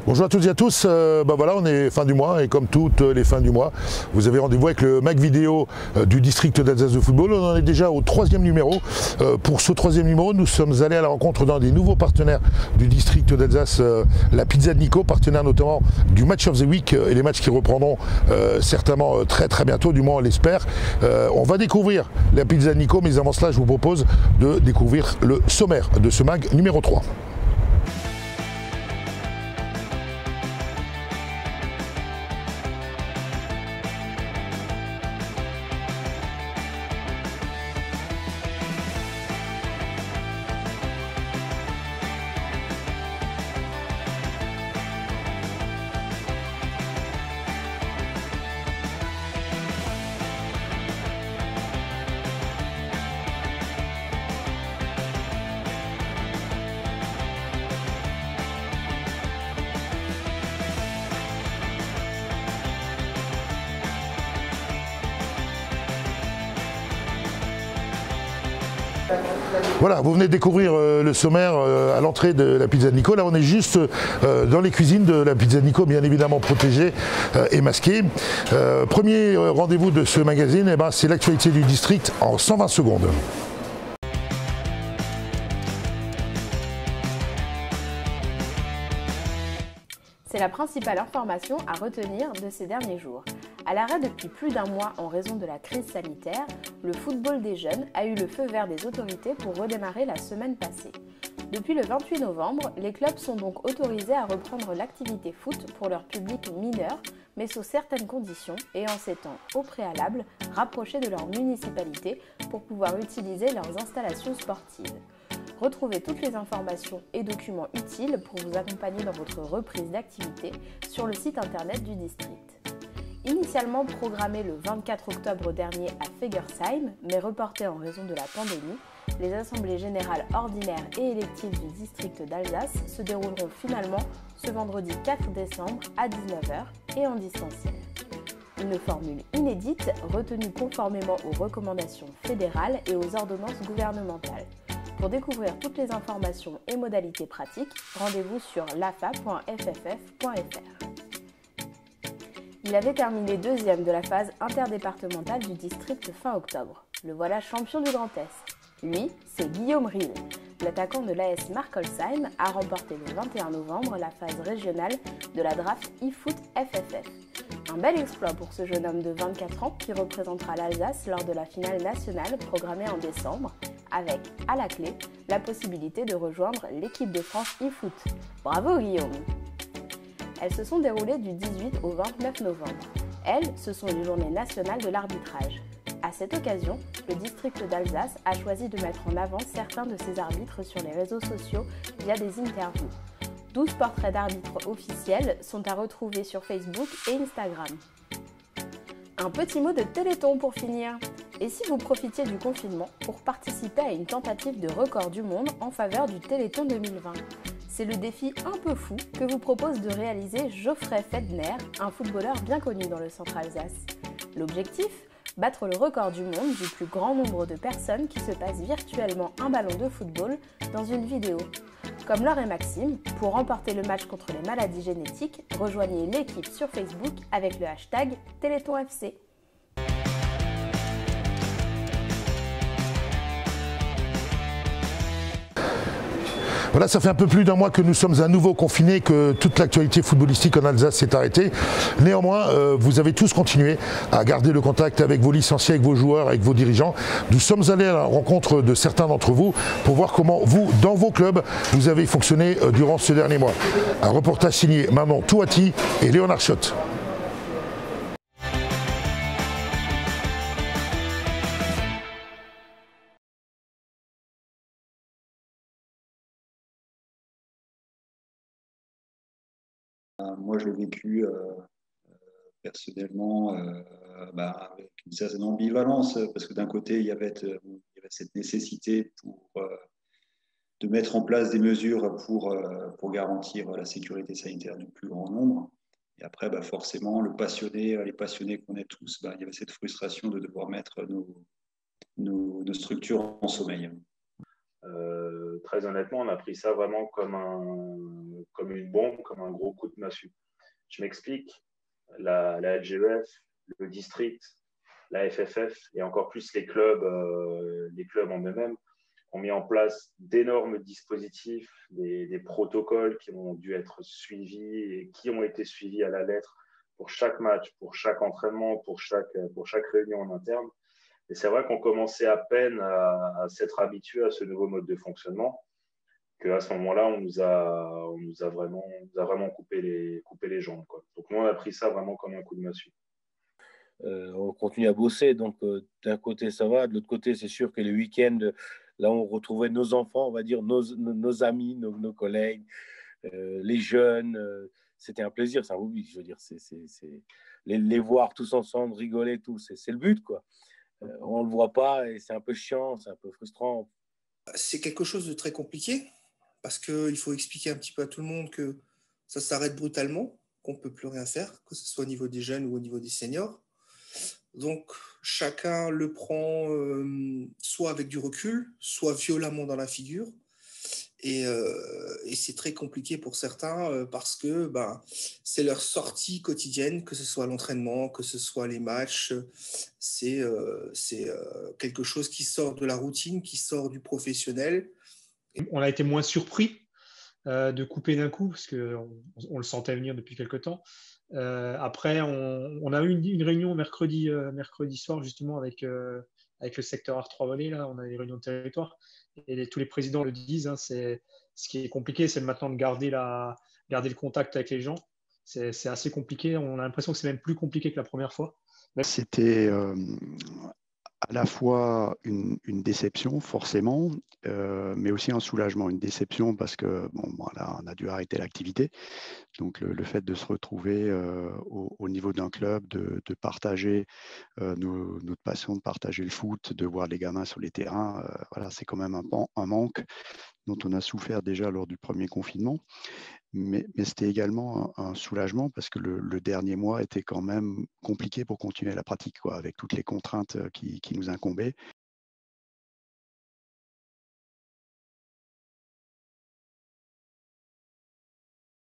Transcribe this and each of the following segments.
Bonjour à toutes et à tous, voilà, on est fin du mois et comme toutes les fins du mois, vous avez rendez-vous avec le Mag Vidéo du district d'Alsace de football. On en est déjà au troisième numéro. Pour ce troisième numéro, nous sommes allés à la rencontre d'un des nouveaux partenaires du district d'Alsace, la Pizza de Nico, partenaire notamment du Match of the Week et les matchs qui reprendront certainement très bientôt, du moins on l'espère. On va découvrir la Pizza de Nico, mais avant cela, je vous propose de découvrir le sommaire de ce Mag numéro 3. Voilà, vous venez de découvrir le sommaire à l'entrée de la Pizza de Nico. Là, on est juste dans les cuisines de la Pizza de Nico, bien évidemment protégées et masquées. Premier rendez-vous de ce magazine, c'est l'actualité du district en 120 secondes. C'est la principale information à retenir de ces derniers jours. À l'arrêt depuis plus d'un mois en raison de la crise sanitaire, le football des jeunes a eu le feu vert des autorités pour redémarrer la semaine passée. Depuis le 28 novembre, les clubs sont donc autorisés à reprendre l'activité foot pour leur public mineur, mais sous certaines conditions et en s'étant au préalable rapprochés de leur municipalité pour pouvoir utiliser leurs installations sportives. Retrouvez toutes les informations et documents utiles pour vous accompagner dans votre reprise d'activité sur le site internet du district. Initialement programmé le 24 octobre dernier à Fegersheim, mais reporté en raison de la pandémie, les assemblées générales ordinaires et électives du district d'Alsace se dérouleront finalement ce vendredi 4 décembre à 19 h et en distanciel. Une formule inédite retenue conformément aux recommandations fédérales et aux ordonnances gouvernementales. Pour découvrir toutes les informations et modalités pratiques, rendez-vous sur lafa.fff.fr. Il avait terminé deuxième de la phase interdépartementale du district fin octobre. Le voilà champion du Grand Est. Lui, c'est Guillaume Riel. L'attaquant de l'AS Markolsheim a remporté le 21 novembre la phase régionale de la draft eFoot FFF. Un bel exploit pour ce jeune homme de 24 ans qui représentera l'Alsace lors de la finale nationale programmée en décembre, avec, à la clé, la possibilité de rejoindre l'équipe de France eFoot. Bravo Guillaume! Elles se sont déroulées du 18 au 29 novembre. Elles, ce sont les journées nationales de l'arbitrage. À cette occasion, le district d'Alsace a choisi de mettre en avant certains de ses arbitres sur les réseaux sociaux via des interviews. 12 portraits d'arbitres officiels sont à retrouver sur Facebook et Instagram. Un petit mot de Téléthon pour finir. Et si vous profitiez du confinement pour participer à une tentative de record du monde en faveur du Téléthon 2020 ? C'est le défi un peu fou que vous propose de réaliser Geoffrey Fedner, un footballeur bien connu dans le centre Alsace. L'objectif ? Battre le record du monde du plus grand nombre de personnes qui se passent virtuellement un ballon de football dans une vidéo. Comme Laure et Maxime, pour remporter le match contre les maladies génétiques, rejoignez l'équipe sur Facebook avec le hashtag TéléthonFC. Voilà, ça fait un peu plus d'un mois que nous sommes à nouveau confinés, que toute l'actualité footballistique en Alsace s'est arrêtée. Néanmoins, vous avez tous continué à garder le contact avec vos licenciés, avec vos joueurs, avec vos dirigeants. Nous sommes allés à la rencontre de certains d'entre vous pour voir comment vous, dans vos clubs, vous avez fonctionné durant ce dernier mois. Un reportage signé Maman Touati et Léonard Schott. Moi, je l'ai vécu personnellement avec une certaine ambivalence, parce que d'un côté, il y avait cette nécessité de mettre en place des mesures pour garantir la sécurité sanitaire du plus grand nombre. Et après, forcément, les passionnés qu'on est tous, il y avait cette frustration de devoir mettre nos structures en sommeil. Très honnêtement, on a pris ça vraiment comme une bombe, comme un gros coup de massue. Je m'explique. La LGEF, le district, la FFF et encore plus les clubs en eux-mêmes ont mis en place d'énormes dispositifs, des protocoles qui ont dû être suivis et qui ont été suivis à la lettre pour chaque match, pour chaque entraînement, pour chaque réunion en interne. Et c'est vrai qu'on commençait à peine à s'être habitué à ce nouveau mode de fonctionnement, qu'à ce moment-là, on nous a vraiment coupé les jambes, quoi. Donc nous, on a pris ça vraiment comme un coup de massue. On continue à bosser, donc d'un côté ça va, de l'autre côté c'est sûr que les week-ends, là on retrouvait nos enfants, on va dire nos amis, nos collègues, les jeunes, c'était un plaisir, c'est un hobby, je veux dire, c'est les voir tous ensemble, rigoler, tout, c'est le but, quoi. On ne le voit pas et c'est un peu chiant, c'est un peu frustrant. C'est quelque chose de très compliqué parce qu'il faut expliquer un petit peu à tout le monde que ça s'arrête brutalement, qu'on ne peut plus rien faire, que ce soit au niveau des jeunes ou au niveau des seniors. Donc, chacun le prend soit avec du recul, soit violemment dans la figure. Et c'est très compliqué pour certains parce que c'est leur sortie quotidienne, que ce soit l'entraînement, que ce soit les matchs. C'est quelque chose qui sort de la routine, qui sort du professionnel. On a été moins surpris de couper d'un coup parce qu'on le sentait venir depuis quelque temps. Après, on a eu une réunion mercredi soir justement avec le secteur R3 Vallée. Là, on a des réunions de territoire et tous les présidents le disent. Hein, ce qui est compliqué, c'est maintenant de garder le contact avec les gens. C'est assez compliqué. On a l'impression que c'est même plus compliqué que la première fois. C'était à la fois une déception, forcément, mais aussi un soulagement. Une déception parce que voilà, on a dû arrêter l'activité. Donc, le fait de se retrouver au niveau d'un club, de partager notre passion, de partager le foot, de voir les gamins sur les terrains, voilà, c'est quand même un manque dont on a souffert déjà lors du premier confinement. Mais c'était également un soulagement parce que le dernier mois était quand même compliqué pour continuer la pratique, quoi, avec toutes les contraintes qui nous incombaient.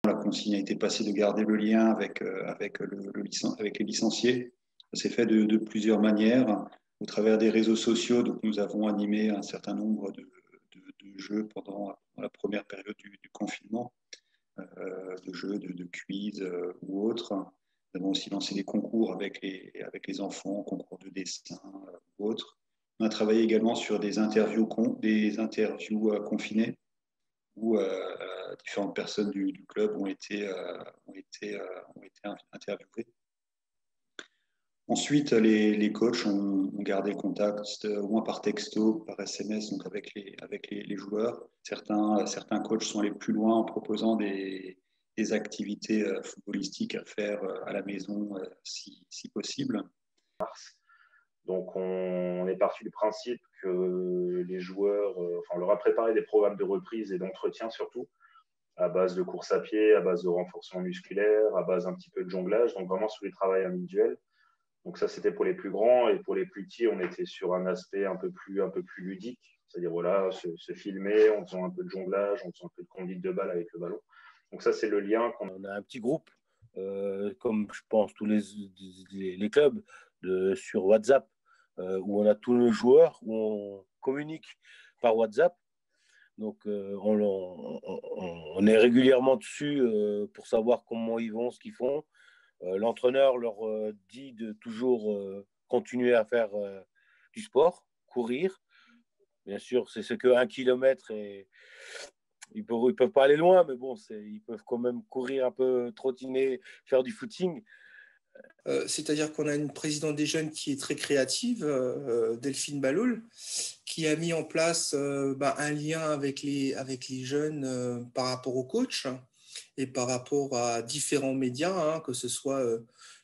La consigne a été passée de garder le lien avec les licenciés. Ça s'est fait de plusieurs manières, au travers des réseaux sociaux. Donc, nous avons animé un certain nombre de jeux pendant la première période du confinement. De jeux, de quiz ou autres. Nous avons aussi lancé des concours avec les enfants, concours de dessin ou autres. On a travaillé également sur des interviews confinées où différentes personnes du club ont été interviewées. Ensuite, les coachs ont gardé contact, au moins par texto, par SMS, donc avec les joueurs. Certains coachs sont allés plus loin en proposant des activités footballistiques à faire à la maison, si possible. Donc, on est parti du principe que les joueurs, on leur a préparé des programmes de reprise et d'entretien surtout, à base de course à pied, à base de renforcement musculaire, à base un petit peu de jonglage, donc vraiment sur du travail individuel. Donc ça, c'était pour les plus grands, et pour les plus petits, on était sur un aspect un peu plus ludique, c'est-à-dire voilà, se filmer en faisant un peu de jonglage, en faisant un peu de conduite de balle avec le ballon. Donc ça, c'est le lien qu'on a. On a un petit groupe, comme je pense tous les clubs, sur WhatsApp, où on a tous nos joueurs, où on communique par WhatsApp. Donc on est régulièrement dessus pour savoir comment ils vont, ce qu'ils font. L'entraîneur leur dit de toujours continuer à faire du sport, courir. Bien sûr, c'est ce que 1 kilomètre et ils peuvent pas aller loin, mais bon, ils peuvent quand même courir un peu, trottiner, faire du footing. C'est-à-dire qu'on a une présidente des jeunes qui est très créative, Delphine Baloul, qui a mis en place un lien avec les jeunes par rapport aux coachs et par rapport à différents médias, que ce soit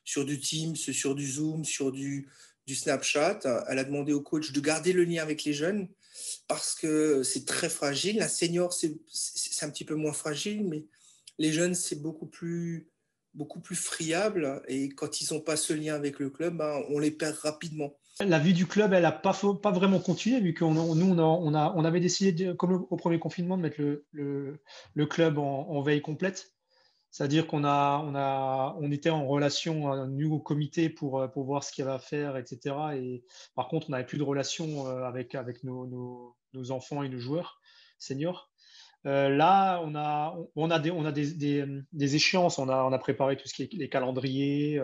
sur du Teams, sur du Zoom, sur du Snapchat. Elle a demandé aux coachs de garder le lien avec les jeunes parce que c'est très fragile. La senior, c'est un petit peu moins fragile, mais les jeunes, c'est beaucoup plus friable, et quand ils n'ont pas ce lien avec le club, on les perd rapidement. La vie du club, elle n'a pas vraiment continué, vu qu'on avait décidé, comme au premier confinement, de mettre le club en veille complète. C'est-à-dire on était en relation, nous, au comité, pour voir ce qu'il y avait à faire, etc. Et par contre, on n'avait plus de relation avec nos enfants et nos joueurs seniors. Là, on a des échéances. On a préparé tout ce qui est les calendriers.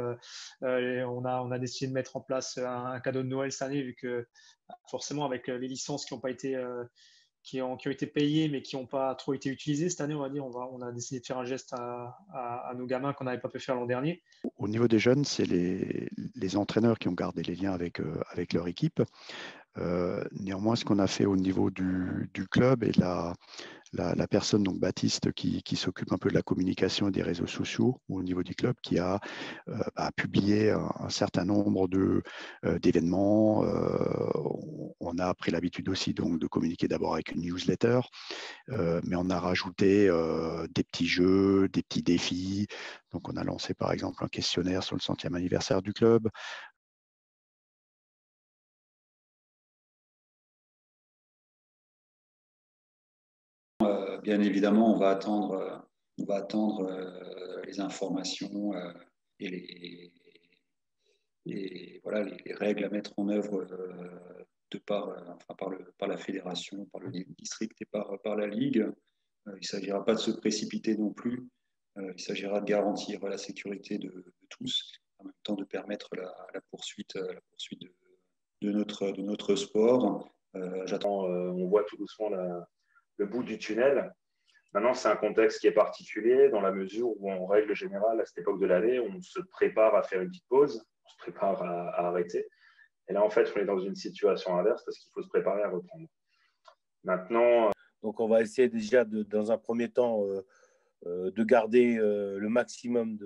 On a décidé de mettre en place un cadeau de Noël cette année, vu que forcément, avec les licences qui n'ont pas été qui ont été payés mais qui n'ont pas trop été utilisés cette année, on va dire. On a décidé de faire un geste à nos gamins qu'on n'avait pas pu faire l'an dernier. Au niveau des jeunes, c'est les entraîneurs qui ont gardé les liens avec leur équipe. Néanmoins, ce qu'on a fait au niveau du club et la personne, donc Baptiste, qui s'occupe un peu de la communication et des réseaux sociaux au niveau du club, qui a publié un certain nombre d'événements. On a pris l'habitude aussi donc, de communiquer d'abord avec une newsletter, mais on a rajouté des petits jeux, des petits défis. Donc on a lancé par exemple un questionnaire sur le 100e anniversaire du club. Bien évidemment, on va attendre les informations et voilà, les règles à mettre en œuvre par la fédération, par le district et par la ligue. Il ne s'agira pas de se précipiter non plus. Il s'agira de garantir la sécurité de tous, en même temps de permettre la poursuite de notre sport. On voit tout doucement le bout du tunnel. Maintenant, c'est un contexte qui est particulier dans la mesure où, en règle générale, à cette époque de l'année, on se prépare à faire une petite pause, on se prépare à arrêter. Et là, en fait, on est dans une situation inverse parce qu'il faut se préparer à reprendre. Maintenant, donc on va essayer déjà, dans un premier temps, de garder le maximum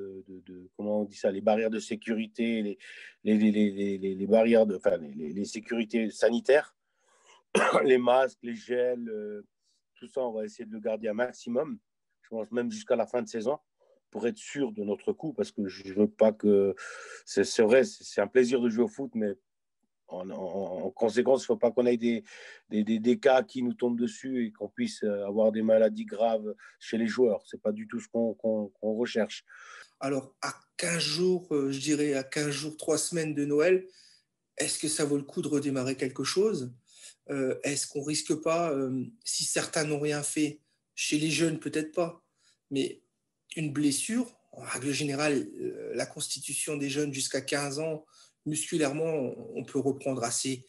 comment on dit ça, les barrières de sécurité, les barrières les sécurités sanitaires, les masques, les gels, tout ça, on va essayer de le garder un maximum, je pense même jusqu'à la fin de saison, pour être sûr de notre coup, parce que je ne veux pas que... C'est vrai, c'est un plaisir de jouer au foot, mais en conséquence, il ne faut pas qu'on ait des cas qui nous tombent dessus et qu'on puisse avoir des maladies graves chez les joueurs. Ce n'est pas du tout ce qu'on recherche. Alors, à 15 jours, je dirais à 15 jours, 3 semaines de Noël, est-ce que ça vaut le coup de redémarrer quelque chose ? Est-ce qu'on risque pas, si certains n'ont rien fait, chez les jeunes peut-être pas, mais une blessure, en règle générale, la constitution des jeunes jusqu'à 15 ans, musculairement, on peut reprendre assez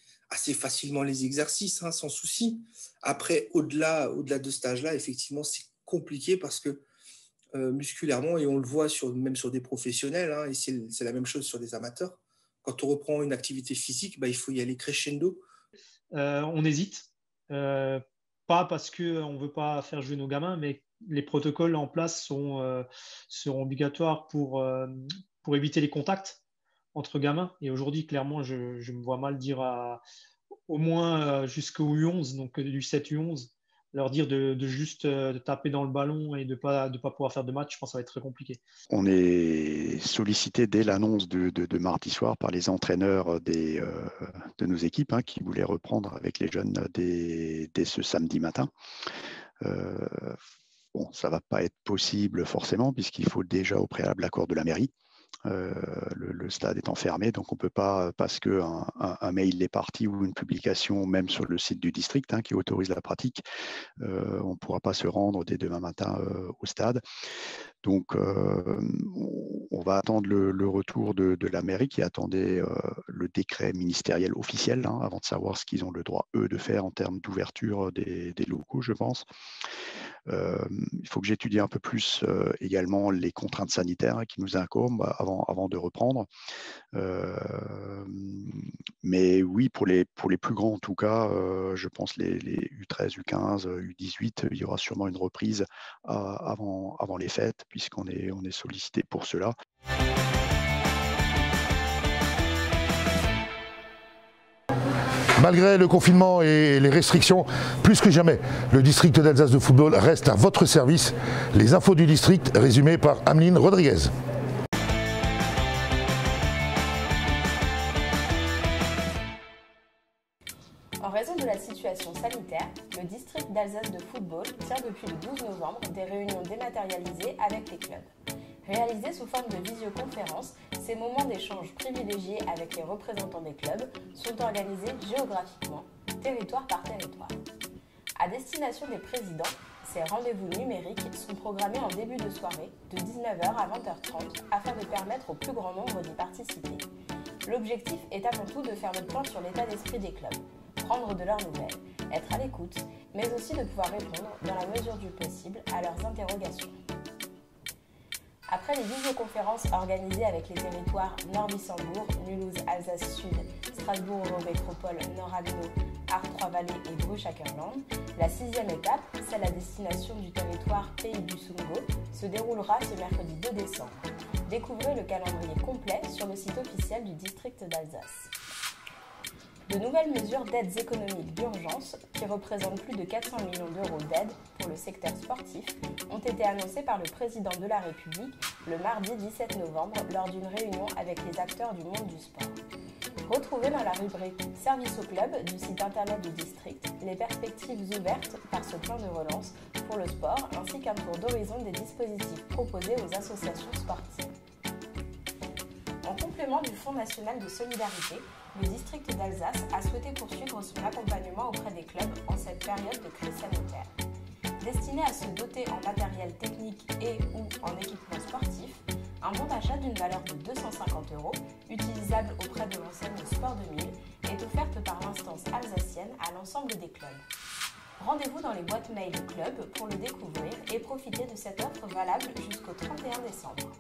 facilement les exercices, sans souci. Après, au-delà de cet âge-là, effectivement, c'est compliqué parce que musculairement, et on le voit même sur des professionnels, et c'est la même chose sur des amateurs, quand on reprend une activité physique, il faut y aller crescendo. On hésite, pas parce qu'on ne veut pas faire jouer nos gamins, mais les protocoles en place seront obligatoires pour éviter les contacts entre gamins. Et aujourd'hui, clairement, je me vois mal dire au moins jusqu'au U11, donc du 7-U11, leur dire de juste taper dans le ballon et de pas pouvoir faire de match. Je pense que ça va être très compliqué. On est sollicité dès l'annonce de mardi soir par les entraîneurs de nos équipes qui voulaient reprendre avec les jeunes dès ce samedi matin. Ça ne va pas être possible forcément puisqu'il faut déjà au préalable l'accord de la mairie. Le stade étant fermé, donc on ne peut pas, parce qu'un mail est parti ou une publication même sur le site du district qui autorise la pratique, on ne pourra pas se rendre dès demain matin au stade. Donc on va attendre le retour de la mairie qui attendait le décret ministériel officiel avant de savoir ce qu'ils ont le droit, eux, de faire en termes d'ouverture des locaux, je pense. Il faut que j'étudie un peu plus également les contraintes sanitaires qui nous incombent avant de reprendre. Mais oui, pour les plus grands en tout cas, je pense les U13, U15, U18, il y aura sûrement une reprise avant les fêtes puisqu'on est sollicité pour cela. Malgré le confinement et les restrictions, plus que jamais, le district d'Alsace de football reste à votre service. Les infos du district résumées par Ameline Rodriguez. En raison de la situation sanitaire, le district d'Alsace de football tient depuis le 12 novembre des réunions dématérialisées avec les clubs. Réalisés sous forme de visioconférence, ces moments d'échange privilégiés avec les représentants des clubs sont organisés géographiquement, territoire par territoire. À destination des présidents, ces rendez-vous numériques sont programmés en début de soirée, de 19h à 20h30, afin de permettre au plus grand nombre d'y participer. L'objectif est avant tout de faire le point sur l'état d'esprit des clubs, prendre de leurs nouvelles, être à l'écoute, mais aussi de pouvoir répondre, dans la mesure du possible, à leurs interrogations. Après les visioconférences organisées avec les territoires Nord-Luxembourg, Mulhouse, Alsace Sud, Strasbourg, Eurométropole, Nord-Agno, Arles-Trois-Vallées et Bruges-Ackerland, la 6e étape, celle à destination du territoire Pays du Sungo, se déroulera ce mercredi 2 décembre. Découvrez le calendrier complet sur le site officiel du district d'Alsace. De nouvelles mesures d'aides économiques d'urgence, qui représentent plus de 400 millions d'euros d'aide pour le secteur sportif, ont été annoncées par le président de la République le mardi 17 novembre lors d'une réunion avec les acteurs du monde du sport. Retrouvez dans la rubrique « Service au club » du site internet du district les perspectives ouvertes par ce plan de relance pour le sport ainsi qu'un tour d'horizon des dispositifs proposés aux associations sportives. En complément du Fonds national de solidarité, le district d'Alsace a souhaité poursuivre son accompagnement auprès des clubs en cette période de crise sanitaire. Destiné à se doter en matériel technique et ou en équipement sportif, un bon d'achat d'une valeur de 250 €, utilisable auprès de l'enseigne Sport 2000, est offerte par l'instance alsacienne à l'ensemble des clubs. Rendez-vous dans les boîtes mail club pour le découvrir et profiter de cette offre valable jusqu'au 31 décembre.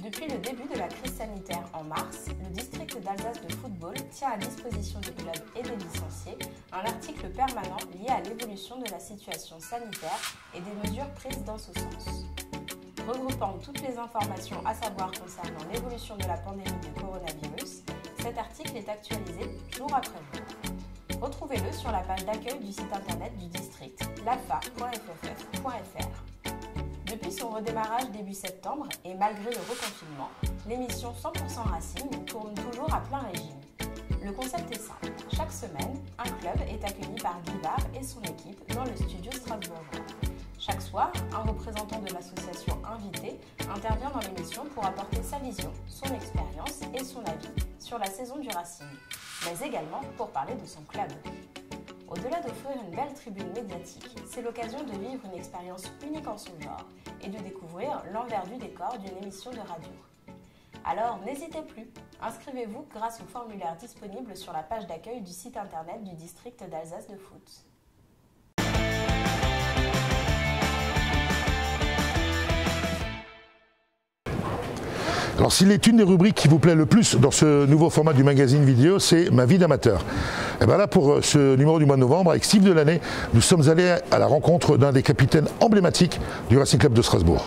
Depuis le début de la crise sanitaire en mars, le district d'Alsace de football tient à disposition des clubs et des licenciés un article permanent lié à l'évolution de la situation sanitaire et des mesures prises dans ce sens. Regroupant toutes les informations à savoir concernant l'évolution de la pandémie du coronavirus, cet article est actualisé jour après jour. Retrouvez-le sur la page d'accueil du site internet du district, lafa.fff.fr. Depuis son redémarrage début septembre et malgré le reconfinement, l'émission 100% Racing tourne toujours à plein régime. Le concept est simple. Chaque semaine, un club est accueilli par Guy Var et son équipe dans le studio strasbourgeois. Chaque soir, un représentant de l'association invité intervient dans l'émission pour apporter sa vision, son expérience et son avis sur la saison du Racing, mais également pour parler de son club. Au-delà d'offrir une belle tribune médiatique, c'est l'occasion de vivre une expérience unique en son genre et de découvrir l'envers du décor d'une émission de radio. Alors n'hésitez plus, inscrivez-vous grâce au formulaire disponible sur la page d'accueil du site internet du district d'Alsace de foot. Alors s'il est une des rubriques qui vous plaît le plus dans ce nouveau format du magazine vidéo, c'est Ma vie d'amateur. Et bien là, pour ce numéro du mois de novembre, avec Steve Delaney, nous sommes allés à la rencontre d'un des capitaines emblématiques du Racing Club de Strasbourg.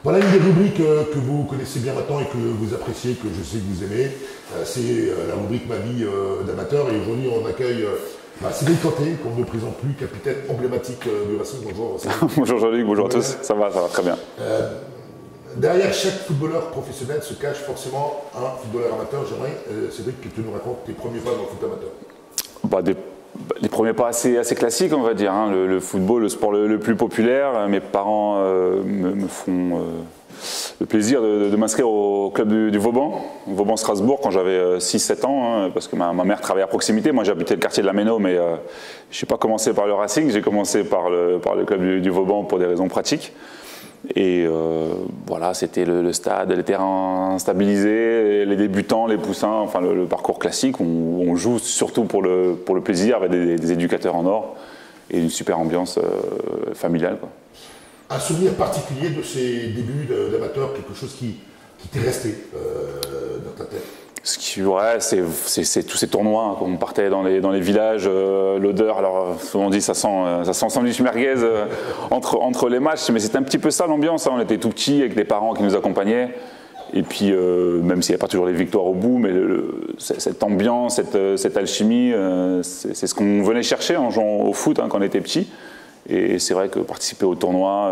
Voilà une des rubriques que vous connaissez bien maintenant et que vous appréciez, que je sais que vous aimez. C'est la rubrique Ma vie d'amateur. Et aujourd'hui, on accueille Cédric Canté, qu'on ne présente plus, capitaine emblématique du Racing. Bonjour. Bonjour Jean-Luc, bonjour à tous. Ça va très bien. Derrière chaque footballeur professionnel se cache forcément un footballeur amateur. J'aimerais, Cédric, que tu nous racontes tes premiers pas dans le foot amateur. Les premiers pas assez classiques, on va dire. Hein. Le football, le sport le plus populaire. Mes parents me font le plaisir de m'inscrire au club du Vauban-Strasbourg, quand j'avais 6-7 ans, hein, parce que ma mère travaillait à proximité. Moi, j'habitais le quartier de la Méno, mais je n'ai pas commencé par le Racing. J'ai commencé par le club du Vauban pour des raisons pratiques. Et voilà, c'était le stade, les terrains stabilisés, les débutants, les poussins, enfin le parcours classique où on joue surtout pour le plaisir avec des éducateurs en or et une super ambiance familiale, quoi. Un souvenir particulier de ces débuts d'amateur, quelque chose qui t'est resté dans ta tête? C'est tous ces tournois, hein, quand on partait dans les villages, l'odeur, alors souvent on dit ça sent sandwich merguez entre les matchs, mais c'était un petit peu ça l'ambiance, hein. On était tout petits avec des parents qui nous accompagnaient, et puis même s'il n'y a pas toujours les victoires au bout, mais cette ambiance, cette alchimie, c'est ce qu'on venait chercher en jouant au foot, hein, quand on était petits, Et c'est vrai que participer au tournoi,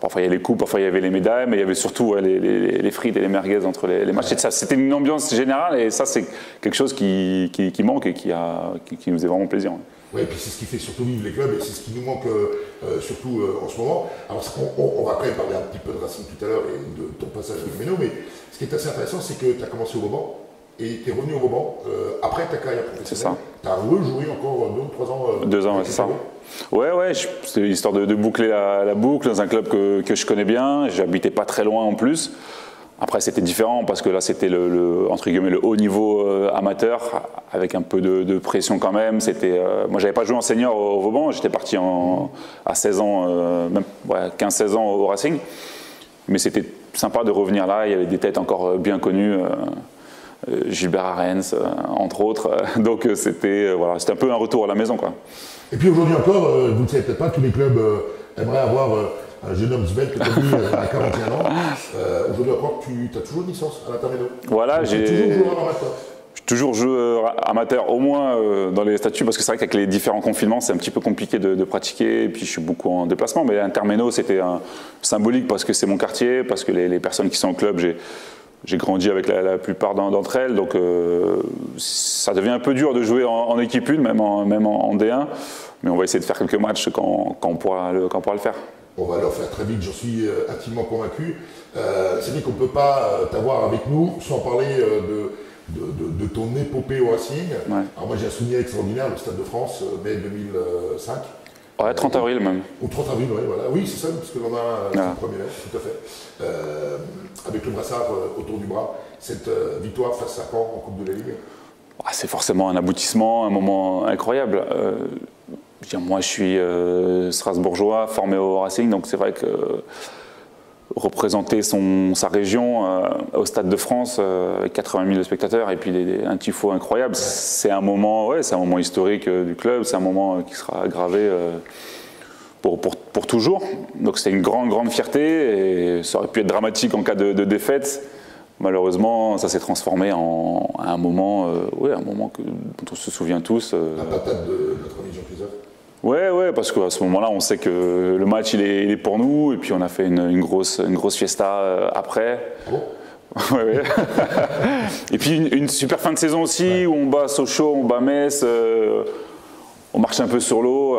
parfois il y avait les coupes, parfois il y avait les médailles, mais il y avait surtout les frites et les merguez entre les matchs. C'était une ambiance générale et ça c'est quelque chose qui manque et qui nous faisait vraiment plaisir. Oui, et puis c'est ce qui fait surtout vivre les clubs et c'est ce qui nous manque surtout en ce moment. Alors on va quand même parler un petit peu de Racing tout à l'heure et de ton passage avec Méno, mais ce qui est assez intéressant, c'est que tu as commencé au Vauban et tu es revenu au Vauban après ta carrière professionnelle. C'est ça. Tu as rejoué encore 2 ou 3 ans. 2 ans, c'est ça. Ouais, c'était histoire de boucler la boucle dans un club que je connais bien. J'habitais pas très loin en plus. Après, c'était différent parce que là, c'était entre guillemets, le haut niveau amateur, avec un peu de pression quand même. Moi, j'avais pas joué en senior au Vauban, j'étais parti à 16 ans, même 15-16 ans au Racing. Mais c'était sympa de revenir là, il y avait des têtes encore bien connues, Gilbert Arens, entre autres. Donc, c'était un peu un retour à la maison, quoi. Et puis aujourd'hui encore, vous ne le savez peut-être pas, tous les clubs aimeraient avoir un jeune homme svelte comme lui à 41 ans. Aujourd'hui encore, tu as toujours une licence à l'Intermédo. Voilà, j'ai toujours joueur amateur. Toujours joueur amateur, au moins dans les statuts, parce que c'est vrai qu'avec les différents confinements, c'est un petit peu compliqué de pratiquer. Et puis je suis beaucoup en déplacement, mais Interméno, c'était symbolique parce que c'est mon quartier, parce que les personnes qui sont au club, j'ai grandi avec la plupart d'entre elles, donc ça devient un peu dur de jouer en équipe 1, même en D1, mais on va essayer de faire quelques matchs quand on pourra le faire. On va leur faire très vite, j'en suis intimement convaincu. C'est vrai qu'on ne peut pas t'avoir avec nous sans parler de ton épopée au Racing. Ouais. Alors moi j'ai un souvenir extraordinaire, le Stade de France, mai 2005. Ouais, 30 avril même. Au 30 avril, oui, voilà. Oui, c'est ça, parce que l'on a le premier match, tout à fait. Avec le brassard autour du bras, cette victoire face à Caen en Coupe de la Ligue. C'est forcément un aboutissement, un moment incroyable. Moi, je suis strasbourgeois, formé au Racing, donc c'est vrai que représenter sa région au Stade de France avec 80 000 spectateurs et puis un tifo incroyable, c'est un moment historique du club, c'est un moment qui sera gravé pour toujours. Donc c'était une grande fierté et ça aurait pu être dramatique en cas de défaite. Malheureusement, ça s'est transformé en un moment, dont on se souvient tous. La patate de notre ami Jean Christophe. Ouais, parce qu'à ce moment-là, on sait que le match il est pour nous, et puis on a fait une grosse fiesta après. Ah bon? Ouais. Et puis une super fin de saison aussi, où on bat Sochaux, on bat Metz, on marche un peu sur l'eau.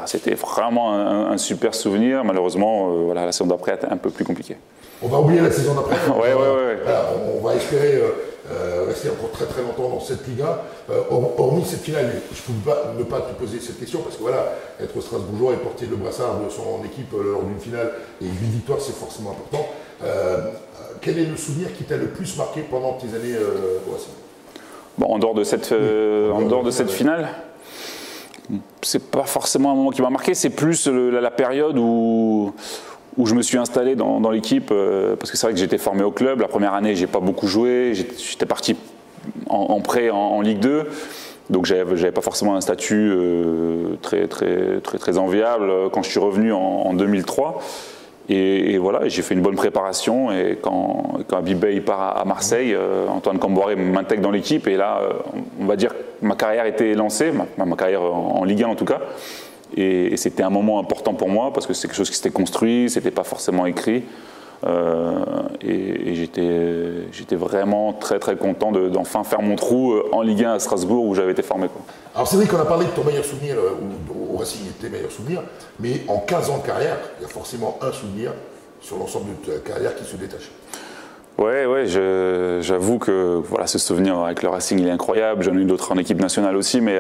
C'était vraiment un super souvenir. Malheureusement, la saison d'après est un peu plus compliquée. On va oublier la saison d'après. Ouais. Voilà, on va espérer rester encore très longtemps dans cette Ligue 1. Hormis cette finale, je ne peux pas ne pas te poser cette question parce que être strasbourgeois et porter le brassard de son équipe lors d'une finale et une victoire, c'est forcément important. Quel est le souvenir qui t'a le plus marqué pendant tes années au Racing? En dehors de cette finale, c'est pas forcément un moment qui m'a marqué, c'est plus la période où je me suis installé dans l'équipe, parce que c'est vrai que j'étais formé au club. La première année, j'ai pas beaucoup joué, j'étais parti en prêt en Ligue 2, donc j'avais pas forcément un statut très enviable quand je suis revenu en 2003. Et voilà, j'ai fait une bonne préparation, et quand Habib Beye part à Marseille, Antoine Camboiré m'intègre dans l'équipe, et là, on va dire que ma carrière était lancée, ma carrière en Ligue 1 en tout cas. Et c'était un moment important pour moi parce que c'est quelque chose qui s'était construit, c'était pas forcément écrit. Et j'étais vraiment très content d'enfin faire mon trou en Ligue 1 à Strasbourg où j'avais été formé. Alors c'est vrai qu'on a parlé de ton meilleur souvenir au Racing et de tes meilleurs souvenirs, mais en 15 ans de carrière, il y a forcément un souvenir sur l'ensemble de ta carrière qui se détache. Ouais, j'avoue que ce souvenir avec le Racing il est incroyable. J'en ai eu d'autres en équipe nationale aussi, mais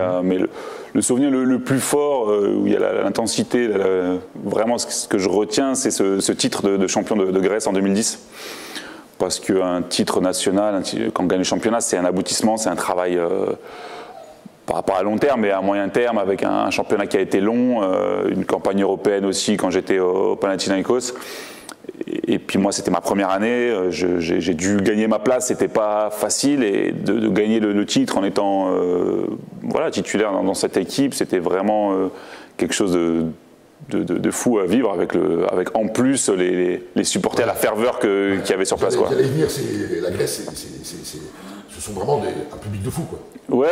le souvenir le plus fort, où il y a l'intensité, vraiment ce que je retiens, c'est ce titre de champion de Grèce en 2010. Parce qu'un titre national, quand on gagne le championnat, c'est un aboutissement, c'est un travail pas à long terme, mais à moyen terme, avec un championnat qui a été long, une campagne européenne aussi quand j'étais au Panathinaikos. Et puis moi, c'était ma première année, j'ai dû gagner ma place, c'était pas facile, et de gagner le titre en étant titulaire dans cette équipe, c'était vraiment quelque chose de fou à vivre, avec en plus les supporters, la ferveur qu'il y avait sur place. J'allais venir, la Grèce, ce sont vraiment un public de fou, quoi. Ouais,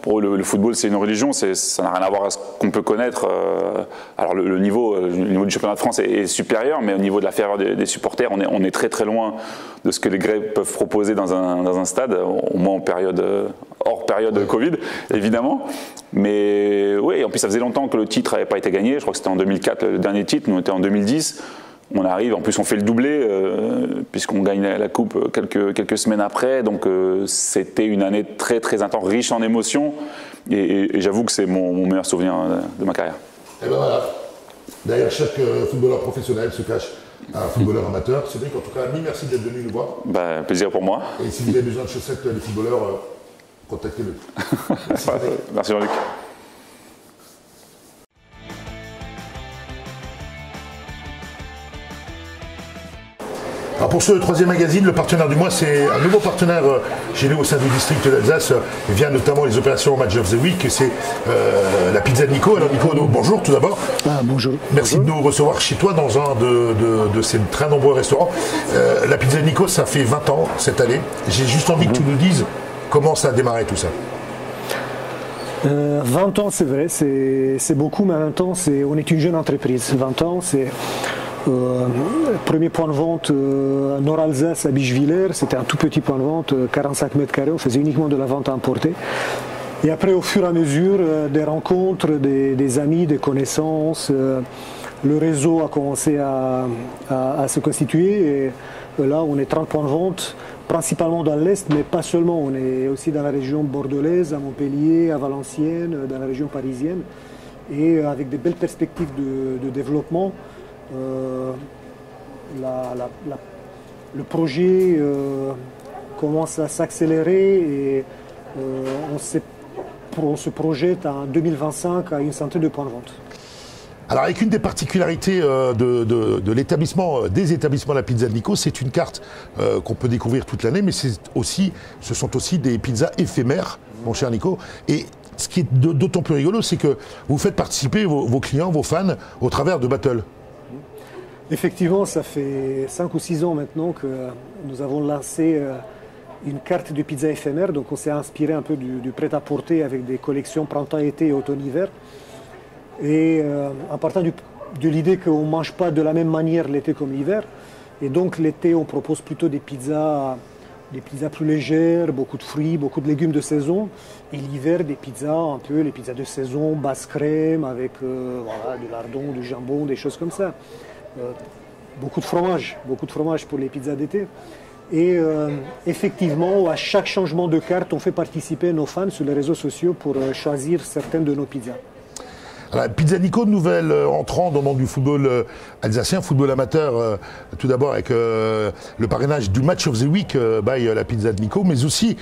pour le football, c'est une religion, ça n'a rien à voir avec ce qu'on peut connaître. Alors le niveau du championnat de France est supérieur, mais au niveau de la ferveur des supporters, on est très très loin de ce que les Grecs peuvent proposer dans un stade, au moins hors période Covid, évidemment. Mais oui, en plus ça faisait longtemps que le titre n'avait pas été gagné, je crois que c'était en 2004 le dernier titre, nous on était en 2010. On arrive, en plus on fait le doublé, puisqu'on gagne la coupe quelques semaines après, donc c'était une année très très intense, riche en émotions, et j'avoue que c'est mon meilleur souvenir de ma carrière. Et ben voilà, derrière chaque footballeur professionnel se cache un footballeur amateur. Cédric, en tout cas, mille merci d'être venu nous voir. Plaisir pour moi. Et si vous avez besoin de chaussettes des footballeurs, contactez-le. Merci Jean-Luc. Alors pour ce troisième magazine, le partenaire du mois, c'est un nouveau partenaire chez nous au sein du district d'Alsace, via notamment les opérations Match of the Week, c'est la pizza de Nico. Alors Nico, bonjour tout d'abord. Bonjour. Merci de nous recevoir chez toi dans un de ces très nombreux restaurants. La pizza de Nico, ça fait 20 ans cette année. J'ai juste envie que tu nous dises comment ça a démarré tout ça. 20 ans, c'est vrai, c'est beaucoup, mais en même temps, on est une jeune entreprise. 20 ans, c'est... premier point de vente Nord-Alsace à Bischwiller, c'était un tout petit point de vente, 45 mètres carrés, on faisait uniquement de la vente à emporter. Et après, au fur et à mesure, des rencontres, des amis, des connaissances, le réseau a commencé à se constituer. Et là, on est 30 points de vente, principalement dans l'Est, mais pas seulement. On est aussi dans la région bordelaise, à Montpellier, à Valenciennes, dans la région parisienne, et avec des belles perspectives de développement. Le projet commence à s'accélérer et on se projette en 2025 à une centaine de points de vente. Alors avec une des particularités de l'établissement, des établissements de la pizza de Nico, c'est une carte qu'on peut découvrir toute l'année, mais ce sont aussi des pizzas éphémères, mon cher Nico. Et ce qui est d'autant plus rigolo, c'est que vous faites participer vos clients, vos fans, au travers de battles. Effectivement, ça fait 5 ou 6 ans maintenant que nous avons lancé une carte de pizza éphémère. Donc on s'est inspiré un peu du prêt-à-porter avec des collections printemps-été et automne-hiver. Et en partant de l'idée qu'on ne mange pas de la même manière l'été comme l'hiver. Et donc l'été, on propose plutôt des pizzas plus légères, beaucoup de fruits, beaucoup de légumes de saison. Et l'hiver, des pizzas un peu, les pizzas de saison, basse crème, avec du lardon, du jambon, des choses comme ça. Beaucoup de fromage pour les pizzas d'été. Et effectivement, à chaque changement de carte, on fait participer nos fans sur les réseaux sociaux pour choisir certaines de nos pizzas. Alors, Pizza Nico, nouvelle entrant dans le monde du football alsacien, football amateur, tout d'abord avec le parrainage du Match of the Week by la Pizza de Nico, mais aussi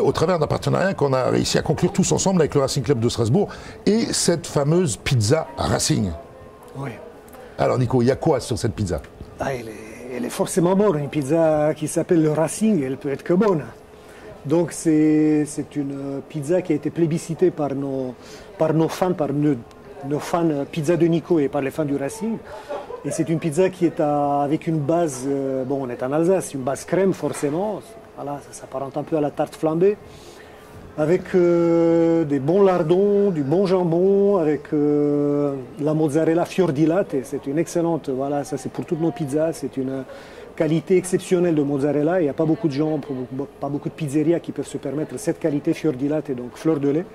au travers d'un partenariat qu'on a réussi à conclure tous ensemble avec le Racing Club de Strasbourg et cette fameuse pizza Racing. Oui. Alors Nico, il y a quoi sur cette pizza? Elle est forcément bonne, une pizza qui s'appelle le Racing, elle peut être que bonne. Donc c'est une pizza qui a été plébiscitée par nos fans, par nos fans pizza de Nico et par les fans du Racing. Et c'est une pizza qui est avec une base, on est en Alsace, une base crème forcément, voilà, ça s'apparente un peu à la tarte flambée, avec des bons lardons, du bon jambon, avec la mozzarella fior di latte. C'est une excellente, voilà, ça c'est pour toutes nos pizzas, c'est une qualité exceptionnelle de mozzarella. Il n'y a pas beaucoup de gens, pas beaucoup de pizzerias qui peuvent se permettre cette qualité fior di latte, donc fleur de lait.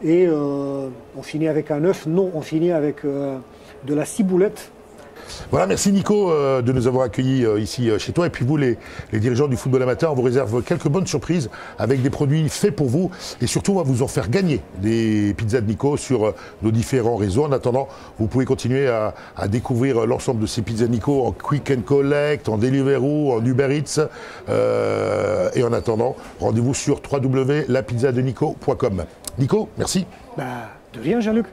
Et on finit avec un œuf, non, on finit avec de la ciboulette. Voilà, merci Nico de nous avoir accueillis ici chez toi. Et puis vous, les dirigeants du football amateur, on vous réserve quelques bonnes surprises avec des produits faits pour vous. Et surtout, on va vous en faire gagner des pizzas de Nico sur nos différents réseaux. En attendant, vous pouvez continuer à découvrir l'ensemble de ces pizzas de Nico en Quick and Collect, en Deliveroo, en Uber Eats. Et en attendant, rendez-vous sur www.lapizzadenico.com. Nico, merci. De rien, Jean-Luc.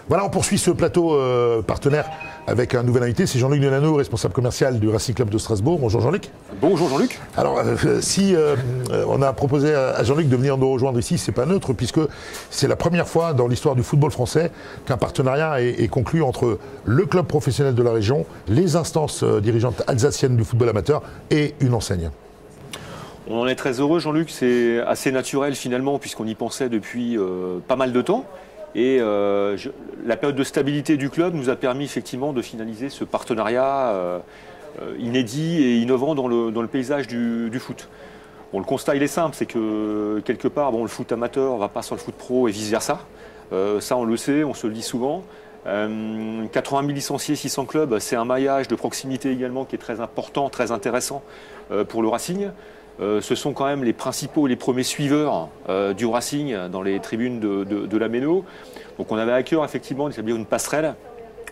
Voilà, on poursuit ce plateau partenaire avec un nouvel invité, c'est Jean-Luc Delano, responsable commercial du Racing Club de Strasbourg. Bonjour Jean-Luc. Bonjour Jean-Luc. Alors, si on a proposé à Jean-Luc de venir nous rejoindre ici, c'est pas neutre, puisque c'est la première fois dans l'histoire du football français qu'un partenariat est conclu entre le club professionnel de la région, les instances dirigeantes alsaciennes du football amateur et une enseigne. On en est très heureux, Jean-Luc, c'est assez naturel finalement puisqu'on y pensait depuis pas mal de temps. Et la période de stabilité du club nous a permis effectivement de finaliser ce partenariat inédit et innovant dans le paysage du foot. Bon, le constat il est simple, c'est que quelque part le foot amateur ne va pas sur le foot pro et vice-versa. Ça on le sait, on se le dit souvent. 80 000 licenciés, 600 clubs, c'est un maillage de proximité également qui est très important, très intéressant pour le Racing. Ce sont quand même les principaux, les premiers suiveurs du Racing dans les tribunes de la Méno. Donc on avait à cœur effectivement d'établir une passerelle.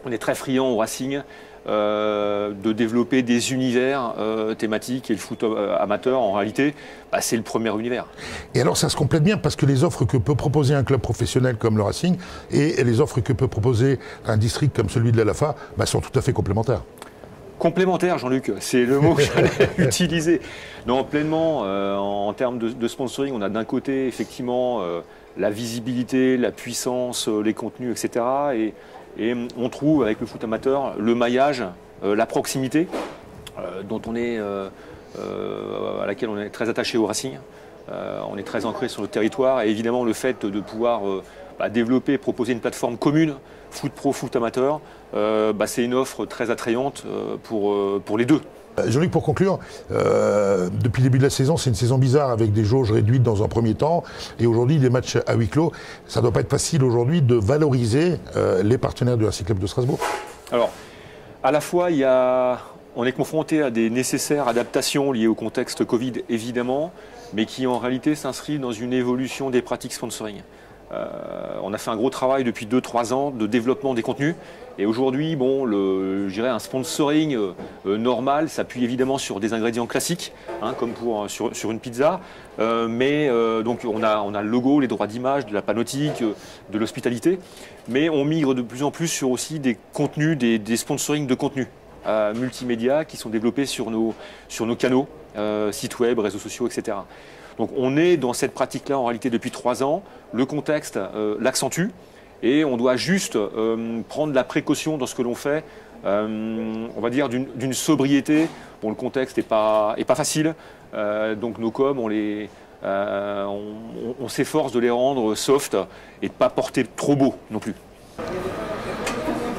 On est très friand au Racing de développer des univers thématiques, et le foot amateur en réalité c'est le premier univers. Et alors ça se complète bien parce que les offres que peut proposer un club professionnel comme le Racing et les offres que peut proposer un district comme celui de l'ALAFA sont tout à fait complémentaires. Complémentaire, Jean-Luc, c'est le mot que j'allais utiliser. Non, pleinement, en termes de sponsoring, on a d'un côté effectivement la visibilité, la puissance, les contenus, etc. Et on trouve avec le foot amateur le maillage, la proximité, à laquelle on est très attaché au Racing. On est très ancré sur le territoire et évidemment le fait de pouvoir développer, proposer une plateforme commune, foot pro, foot amateur, c'est une offre très attrayante pour les deux. Jean-Luc, pour conclure, depuis le début de la saison, c'est une saison bizarre avec des jauges réduites dans un premier temps et aujourd'hui des matchs à huis clos. Ça ne doit pas être facile aujourd'hui de valoriser les partenaires du Racing Club de Strasbourg. Alors, à la fois, on est confronté à des nécessaires adaptations liées au contexte Covid évidemment, mais qui en réalité s'inscrivent dans une évolution des pratiques sponsoring. On a fait un gros travail depuis 2-3 ans de développement des contenus. Et aujourd'hui, je dirais un sponsoring normal s'appuie évidemment sur des ingrédients classiques, comme sur une pizza. Donc on a le logo, les droits d'image, de la panoptique, de l'hospitalité. Mais on migre de plus en plus sur aussi des contenus, des sponsorings de contenus multimédia qui sont développés sur nos canaux, sites web, réseaux sociaux, etc. Donc on est dans cette pratique-là en réalité depuis 3 ans. Le contexte l'accentue et on doit juste prendre la précaution dans ce que l'on fait, on va dire d'une sobriété. Bon, le contexte n'est pas facile, donc nos coms, on s'efforce de les rendre soft et de ne pas porter trop beau non plus.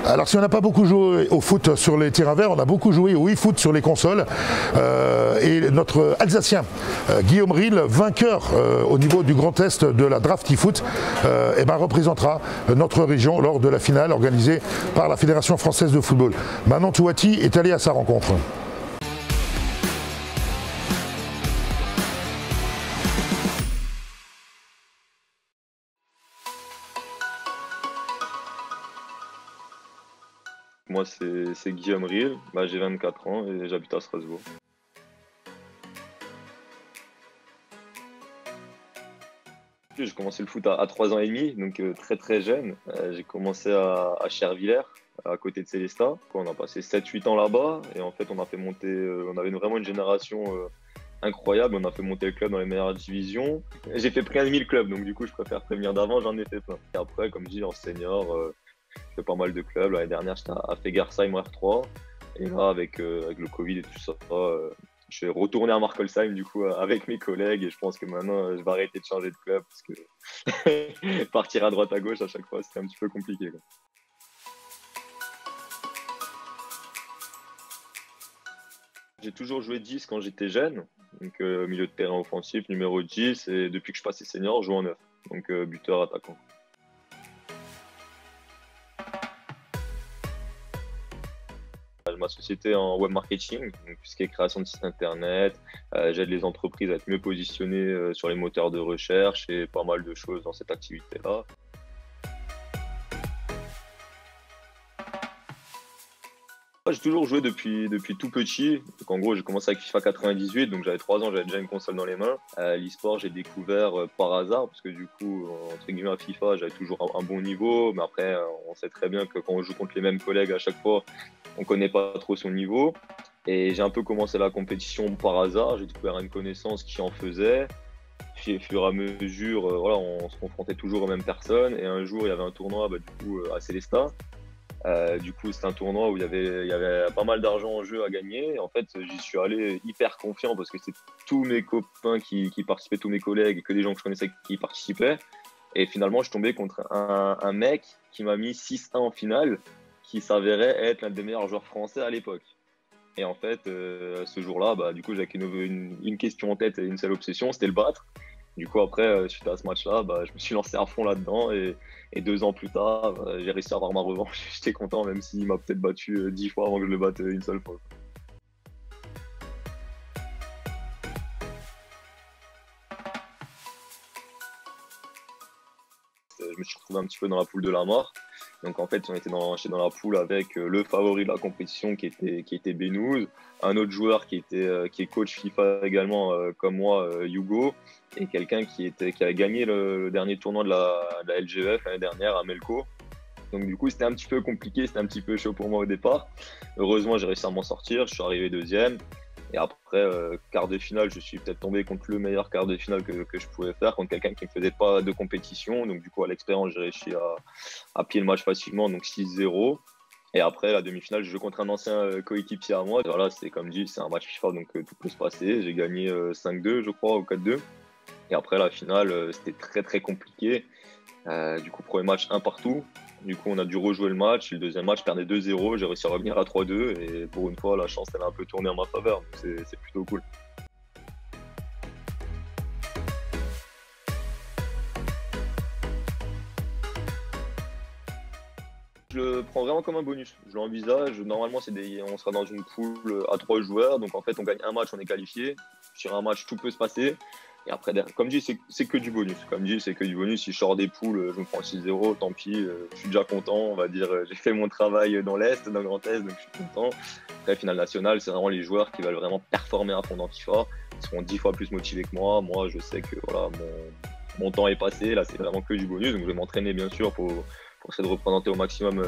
Alors si on n'a pas beaucoup joué au foot sur les terrains verts, on a beaucoup joué au e-foot sur les consoles. Et notre Alsacien, Guillaume Ril, vainqueur au niveau du Grand Est de la draft e-foot, représentera notre région lors de la finale organisée par la Fédération Française de Football. Manon Touati est allé à sa rencontre. Moi, c'est Guillaume Ril, j'ai 24 ans et j'habite à Strasbourg. J'ai commencé le foot à 3 ans et demi, donc très très jeune. J'ai commencé à Chervillers, à côté de Célestat. On a passé 7-8 ans là-bas et en fait on a fait monter, on avait vraiment une génération incroyable. On a fait monter le club dans les meilleures divisions. J'ai fait 15 000 clubs, donc du coup je préfère prévenir d'avant, j'en ai fait plein. Et après, comme je dis, en senior, j'ai fait pas mal de clubs. L'année dernière, j'étais à Fegersheim R3. Et là, avec le Covid et tout ça, je suis retourné à Markolsheim du coup avec mes collègues. Et je pense que maintenant, je vais arrêter de changer de club parce que partir à droite à gauche à chaque fois, c'était un petit peu compliqué, quoi. J'ai toujours joué 10 quand j'étais jeune, donc milieu de terrain offensif, numéro 10. Et depuis que je suis passé senior, je joue en 9, donc buteur, attaquant. Ma société en web marketing, donc tout ce qui est création de sites internet, j'aide les entreprises à être mieux positionnées sur les moteurs de recherche et pas mal de choses dans cette activité-là. J'ai toujours joué depuis tout petit. Donc en gros, j'ai commencé avec FIFA 98, donc j'avais 3 ans, j'avais déjà une console dans les mains. L'e-sport, j'ai découvert par hasard, parce que du coup, entre guillemets, à FIFA, j'avais toujours un bon niveau. Mais après, on sait très bien que quand on joue contre les mêmes collègues à chaque fois, on ne connaît pas trop son niveau. Et j'ai un peu commencé la compétition par hasard. J'ai découvert une connaissance qui en faisait. Puis, au fur et à mesure, on se confrontait toujours aux mêmes personnes. Et un jour, il y avait un tournoi à Célestat. Du coup, c'était un tournoi où il y avait pas mal d'argent en jeu à gagner. En fait, j'y suis allé hyper confiant parce que c'est tous mes copains qui participaient, tous mes collègues, et que des gens que je connaissais qui participaient. Et finalement, je suis tombé contre un mec qui m'a mis 6-1 en finale, qui s'avérait être l'un des meilleurs joueurs français à l'époque. Et en fait, ce jour-là, du coup, j'avais une question en tête et une seule obsession, c'était le battre. Du coup, après, suite à ce match-là, je me suis lancé à fond là-dedans. Et 2 ans plus tard, j'ai réussi à avoir ma revanche. J'étais content, même s'il m'a peut-être battu 10 fois avant que je le batte une seule fois. Je me suis retrouvé un petit peu dans la poule de la mort. Donc en fait, j'étais dans la poule avec le favori de la compétition qui était Benouz, un autre joueur qui est coach FIFA également comme moi, Hugo, et quelqu'un qui avait gagné le dernier tournoi de la LGF l'année dernière à Melco. Donc du coup, c'était un petit peu compliqué, c'était un petit peu chaud pour moi au départ. Heureusement, j'ai réussi à m'en sortir, je suis arrivé 2e. Et après, quart de finale, je suis peut-être tombé contre le meilleur quart de finale que je pouvais faire, contre quelqu'un qui ne faisait pas de compétition. Donc du coup, à l'expérience, j'ai réussi à plier le match facilement, donc 6-0. Et après, la demi-finale, je joue contre un ancien coéquipier à moi. Voilà, c'est comme dit, c'est un match FIFA, donc tout peut se passer. J'ai gagné 5-2, je crois, ou 4-2. Et après, la finale, c'était très très compliqué. Du coup, premier match 1 partout. Du coup, on a dû rejouer le match. Le deuxième match, je perdais 2-0. J'ai réussi à revenir à 3-2. Et pour une fois, la chance, elle a un peu tourné en ma faveur. Donc, c'est plutôt cool. Je le prends vraiment comme un bonus. Je l'envisage. Normalement, on sera dans une poule à 3 joueurs. Donc, en fait, on gagne un match, on est qualifié. Sur un match, tout peut se passer. Et après, comme je dis, c'est que du bonus. Comme je dis, c'est que du bonus. Si je sors des poules, je me prends 6-0, tant pis. Je suis déjà content. On va dire, j'ai fait mon travail dans l'Est, dans le Grand Est, donc je suis content. Après, finale nationale, c'est vraiment les joueurs qui veulent vraiment performer à fond dans FIFA. Ils seront 10 fois plus motivés que moi. Moi, je sais que voilà, mon temps est passé. Là, c'est vraiment que du bonus. Donc, je vais m'entraîner, bien sûr, pour essayer de représenter au maximum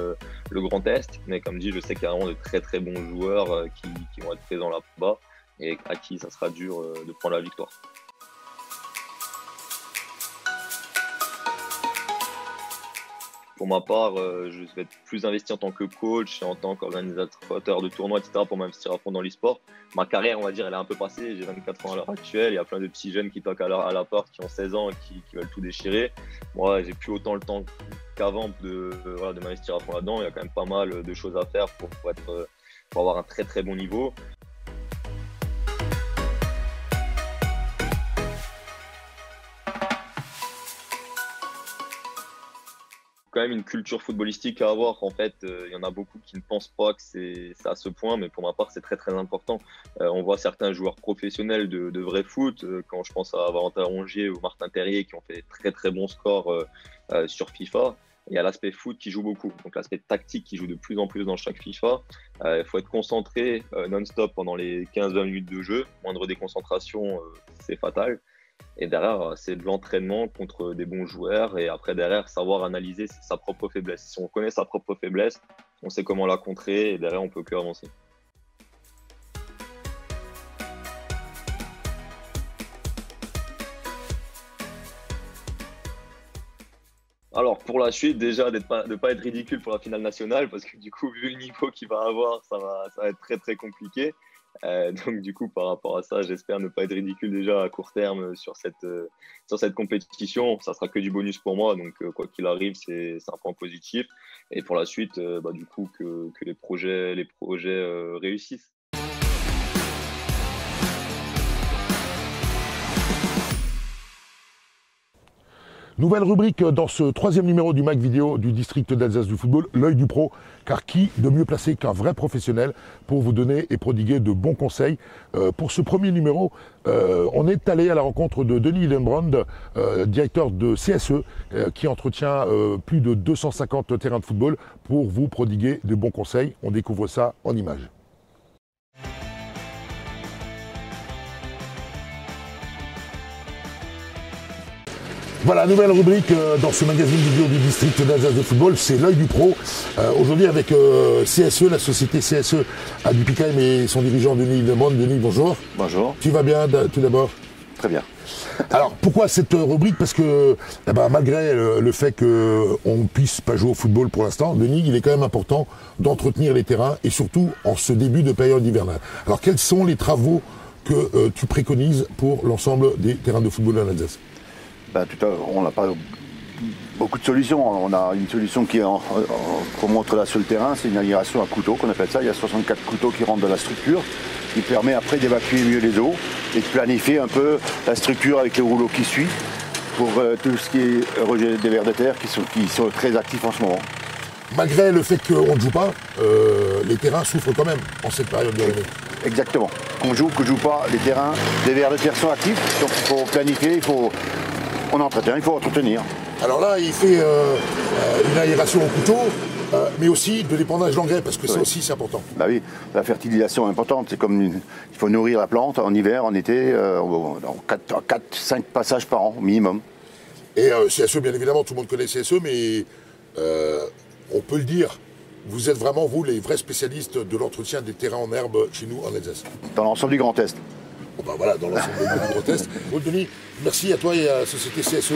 le Grand Est. Mais comme dit, je sais qu'il y a vraiment de très, très bons joueurs qui vont être présents là-bas et à qui ça sera dur de prendre la victoire. Pour ma part, je vais être plus investi en tant que coach et en tant qu'organisateur de tournois, etc., pour m'investir à fond dans l'e-sport. Ma carrière, on va dire, elle est un peu passée. J'ai 24 ans à l'heure actuelle. Il y a plein de petits jeunes qui toquent à la porte, qui ont 16 ans et qui veulent tout déchirer. Moi, j'ai plus autant le temps qu'avant de m'investir à fond là-dedans. Il y a quand même pas mal de choses à faire pour avoir un très très bon niveau. Quand même une culture footballistique à avoir. En fait, il y en a beaucoup qui ne pensent pas que c'est à ce point, mais pour ma part, c'est très très important. On voit certains joueurs professionnels de vrai foot, quand je pense à Valentin Rongier ou Martin Terrier, qui ont fait très très bons scores sur FIFA. Il y a l'aspect foot qui joue beaucoup, donc l'aspect tactique qui joue de plus en plus dans chaque FIFA. Il faut être concentré non-stop pendant les 15-20 minutes de jeu. Moindre déconcentration, c'est fatal. Et derrière, c'est de l'entraînement contre des bons joueurs. Et après, derrière, savoir analyser sa propre faiblesse. Si on connaît sa propre faiblesse, on sait comment la contrer. Et derrière, on peut que avancer. Alors, pour la suite, déjà, de ne pas être ridicule pour la finale nationale. Parce que du coup, vu le niveau qu'il va avoir, ça va être très, très compliqué. Donc du coup, par rapport à ça, j'espère ne pas être ridicule déjà à court terme sur cette compétition. Ça sera que du bonus pour moi, donc quoi qu'il arrive, c'est un point positif. Et pour la suite, du coup, que les projets réussissent. Nouvelle rubrique dans ce 3e numéro du Mag Vidéo du district d'Alsace du football, l'œil du pro, car qui de mieux placé qu'un vrai professionnel pour vous donner et prodiguer de bons conseils. Pour ce premier numéro, on est allé à la rencontre de Denis Hillenbrand, directeur de CSE, qui entretient plus de 250 terrains de football pour vous prodiguer de bons conseils. On découvre ça en images. Voilà, nouvelle rubrique dans ce magazine vidéo du district d'Alsace de football, c'est l'œil du pro. Aujourd'hui avec CSE, la société CSE à Bipikheim et son dirigeant Denis Hillenbrand. Denis, bonjour. Bonjour. Tu vas bien tout d'abord? Très bien. Alors pourquoi cette rubrique? Parce que malgré le fait qu'on ne puisse pas jouer au football pour l'instant, Denis, il est quand même important d'entretenir les terrains et surtout en ce début de période hivernale. Alors quels sont les travaux que tu préconises pour l'ensemble des terrains de football en Alsace? On n'a pas beaucoup de solutions. On a une solution qu'on montre là sur le terrain, c'est une aération à couteau qu'on appelle ça. Il y a 64 couteaux qui rentrent dans la structure, qui permet après d'évacuer mieux les eaux et de planifier un peu la structure avec les rouleaux qui suivent pour tout ce qui est rejet des vers de terre qui sont très actifs en ce moment. Malgré le fait qu'on ne joue pas, les terrains souffrent quand même en cette période de l'année. Exactement. Qu'on joue pas, les terrains, les vers de terre sont actifs, donc il faut planifier, on entretient, il faut entretenir. Alors là, il fait une aération au couteau, mais aussi de l'épandage d'engrais, parce que ça aussi c'est important. Bah oui, la fertilisation est importante. C'est comme il faut nourrir la plante en hiver, en été, 4-5 passages par an minimum. Et CSE, bien évidemment, tout le monde connaît CSE, mais on peut le dire, vous êtes vraiment, vous, les vrais spécialistes de l'entretien des terrains en herbe chez nous en Alsace. Dans l'ensemble du Grand Est. Bon, voilà, dans l'ensemble du Grand Est. Bon, Denis, merci à toi et à la société CSE.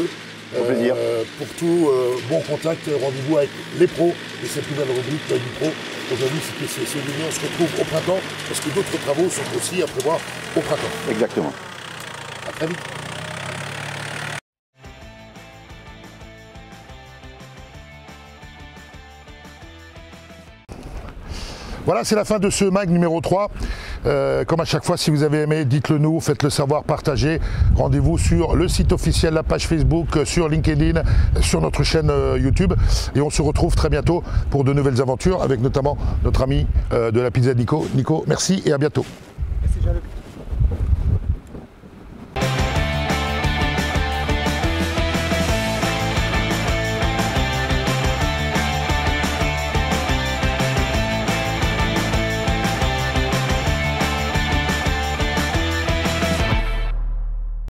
Au plaisir. Pour tout bon contact, rendez-vous avec les pros et cette nouvelle rubrique du pro. Aujourd'hui, c'était CSE Denis. On se retrouve au printemps parce que d'autres travaux sont aussi à prévoir au printemps. Exactement. À très vite. Voilà, c'est la fin de ce mag numéro 3. Comme à chaque fois, si vous avez aimé, dites-le nous, faites-le savoir, partagez. Rendez-vous sur le site officiel, la page Facebook, sur LinkedIn, sur notre chaîne YouTube. Et on se retrouve très bientôt pour de nouvelles aventures avec notamment notre ami de la pizza Nico. Nico, merci et à bientôt. Merci Jean-Luc.